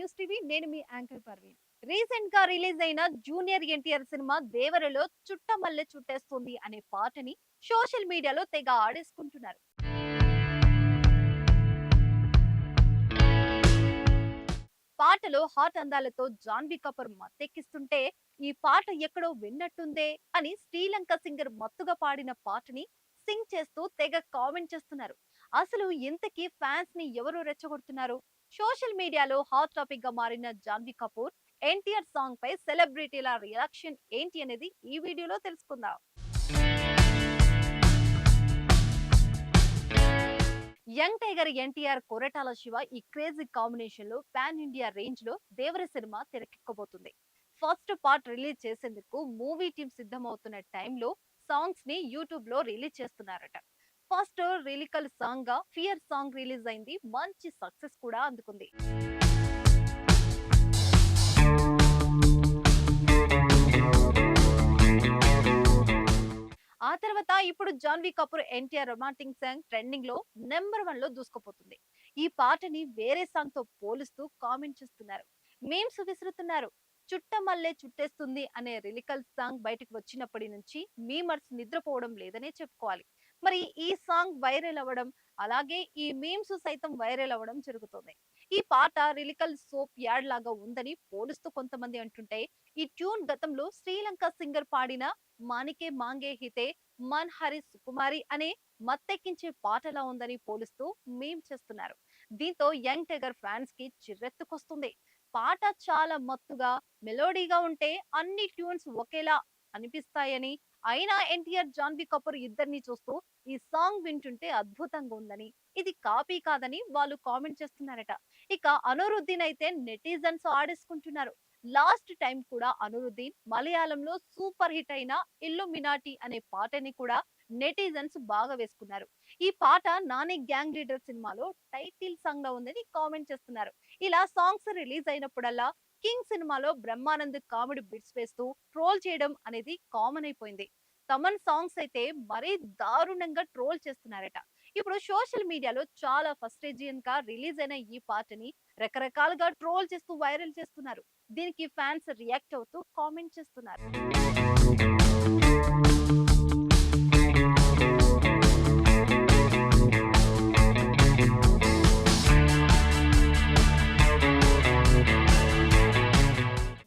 News TV. నేను మీ anchor Parveen. Recent గా release అయిన జూనియర్ ఎన్టీఆర్ సినిమా దేవరలో చుట్టమల్లె చుట్టేస్తుంది అనే పాటని సోషల్ మీడియాలో తెగ ఆడేసుకుంటున్నారు. పాటలో హాట్ అందాలతో జాన్వీ కపూర్ మత్తెక్కిస్తుంటే ఈ పాట ఎక్కడో విన్నట్టుందే అని శ్రీలంక సింగర్ మత్తుగా పాడిన పాటని సింగ్ చేస్తూ తెగ కామెంట్ చేస్తున్నారు. అసలు ఇంతకీ ఫ్యాన్స్ ని ఎవరు రెచ్చగొడుతున్నారు? సోషల్ మీడియాలో హాట్ టాపిక్ గా మారిన జాన్వీ కపూర్ ఎన్టీఆర్ సాంగ్ పై సెలబ్రిటీల రియాక్షన్ ఏంటి అనేది ఈ వీడియోలో తెలుసుకుందాం. యంగ్ టైగర్ ఎన్టీఆర్, కొరటాల శివ ఈ క్రేజీ కాంబినేషన్ లో పాన్ ఇండియా రేంజ్ లో దేవర సినిమా తెరకెక్కబోతుంది. ఫస్ట్ పార్ట్ రిలీజ్ చేసేందుకు మూవీ టీం సిద్ధమవుతున్న టైంలో సాంగ్స్ ని యూట్యూబ్ లో రిలీజ్ చేస్తున్నారట. ఫస్ట్ రిలికల్ సాంగ్ గా ఫియర్ సాంగ్ రిలీజ్ అయింది, మంచి సక్సెస్ కూడా అందుకుంది. ఆ తర్వాత ఇప్పుడు Janhvi Kapoor NTR romantic song trending లో నెంబర్ 1 లో దూసుకుపోతుంది. ఈ పాటని వేరే సాంగ్ తో పోలుస్తూ కామెంట్ చేస్తున్నారు, మీమ్స్ విసురుతున్నారు. చుట్టమల్లె చుట్టేస్తుంది అనే రిలికల్ సాంగ్ బయటకు వచ్చినప్పటి నుంచి మీమర్స్ నిద్రపోవడం లేదనే చెప్పుకోవాలి. మరి ఈ సాంగ్ వైరల్ అవ్వడం, అలాగే ఈ మీమ్స్ సైతం వైరల్ అవ్వడం జరుగుతుంది. ఈ పాట రిలికల్ సోప్ యాడ్ లాగా ఉందని పోలుస్తూ కొంతమంది అంటుంటే, ఈ ట్యూన్ గతంలో శ్రీలంక సింగర్ పాడిన మానికే మాంగే హితే మన్ హరి సుకుమారి అనే మత్తెక్కించే పాటలా ఉందని పోలుస్తూ మీమ్ చేస్తున్నారు. దీంతో యంగ్ టైగర్ ఫ్యాన్స్ కి చిర్రెత్తుకొస్తుంది. పాట చాలా మత్తుగా మెలోడీగా ఉంటే అన్ని ట్యూన్స్ ఒకేలా అనిపిస్తాయని, అయినా ఎన్టీఆర్ జాన్వీ కపూర్ ఇద్దరిని చూస్తూ ఈ సాంగ్ వింటుంటే అద్భుతంగా ఉందని, ఇది కాపీ కాదని వాళ్ళు కామెంట్ చేస్తున్నారట. ఇక అనురుద్దీన్ అయితే నెటిజన్స్ ఆడేసుకుంటున్నారు. లాస్ట్ టైం కూడా అనురుద్దీన్ మలయాళంలో సూపర్ హిట్ అయిన ఇల్లుమినాటి అనే పాటని కూడా నెటిజన్స్ బాగా వేసుకున్నారు. ఈ పాట నాని గ్యాంగ్ లీడర్ సినిమాలో టైటిల్ సాంగ్ లో ఉందని కామెంట్ చేస్తున్నారు. ఇలా సాంగ్స్ రిలీజ్ అయినప్పుడల్లా కింగ్ సినిమాలో బ్రహ్మానంద్ కామెడీ బిట్స్ వేస్తూ ట్రోల్ చేయడం అనేది కామన్ అయిపోయింది. తమన్ సాంగ్స్ అయితే మరీ దారుణంగా ట్రోల్ చేస్తున్నారట. ఇప్పుడు సోషల్ మీడియాలో చాలా ఫస్టేజియన్ గా రిలీజ్ అయిన ఈ పాటని రకరకాలుగా ట్రోల్ చేస్తూ వైరల్ చేస్తున్నారు. దీనికి ఫ్యాన్స్ రియాక్ట్ అవుతూ కామెంట్ చేస్తున్నారు.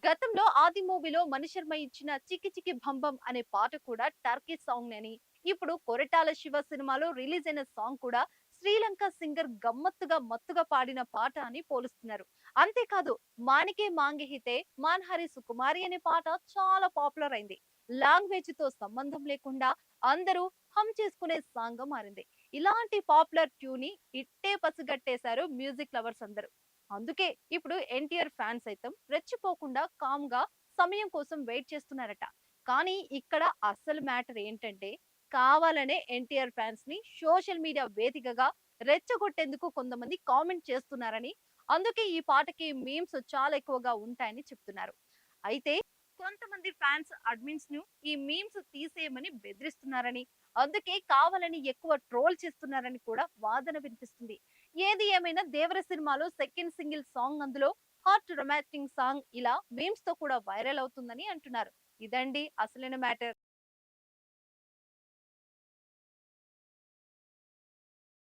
గతంలో ఆది మూవీలో మణిశర్మ ఇచ్చిన చికి చికి భంబం అనే పాట కూడా టర్కీ సాంగ్ అని, ఇప్పుడు కొరటాల శివ సినిమాలో రిలీజ్ అయిన సాంగ్ కూడా శ్రీలంక సింగర్ గమ్మత్తుగా మత్తుగా పాడిన పాట అని పోలుస్తున్నారు. అంతేకాదు, మానికే మాంగిహితే మాన్హరి సుకుమారి అనే పాట చాలా పాపులర్ అయింది. లాంగ్వేజ్ తో సంబంధం లేకుండా అందరూ హమ్ చేసుకునే సాంగ్ గా మారింది. ఇలాంటి పాపులర్ ట్యూన్ ని ఇట్టే పసిగట్టేశారు మ్యూజిక్ లవర్స్ అందరూ. అందుకే ఇప్పుడు ఎన్టీఆర్ ఫ్యాన్స్ సైతం రెచ్చిపోకుండా కామ్ గా సమయం కోసం వెయిట్ చేస్తున్నారట. కానీ ఇక్కడ అసలు మ్యాటర్ ఏంటంటే, కావాలనే ఎన్టీఆర్ ఫ్యాన్స్ ని సోషల్ మీడియా వేదికగా రెచ్చగొట్టేందుకు కొంతమంది కామెంట్ చేస్తున్నారని, అందుకే ఈ పాటకి మీమ్స్ చాలా ఎక్కువగా ఉంటాయని చెప్తున్నారు. అయితే కొంతమంది ఫ్యాన్స్ అడ్మిన్స్ ను ఈ మీమ్స్ తీసేయమని బెదిరిస్తున్నారని, అందుకే కావాలని ఎక్కువ ట్రోల్ చేస్తున్నారని కూడా వాదన వినిపిస్తుంది. ఏది ఏమైనా దేవర సినిమాలో సెకండ్ సింగిల్ సాంగ్, అందులో హాట్ రొమాంటిక్ సాంగ్ ఇలా మీమ్స్ తో కూడా వైరల్ అవుతుందని అంటున్నారు. ఇదండి అసలైన మ్యాటర్.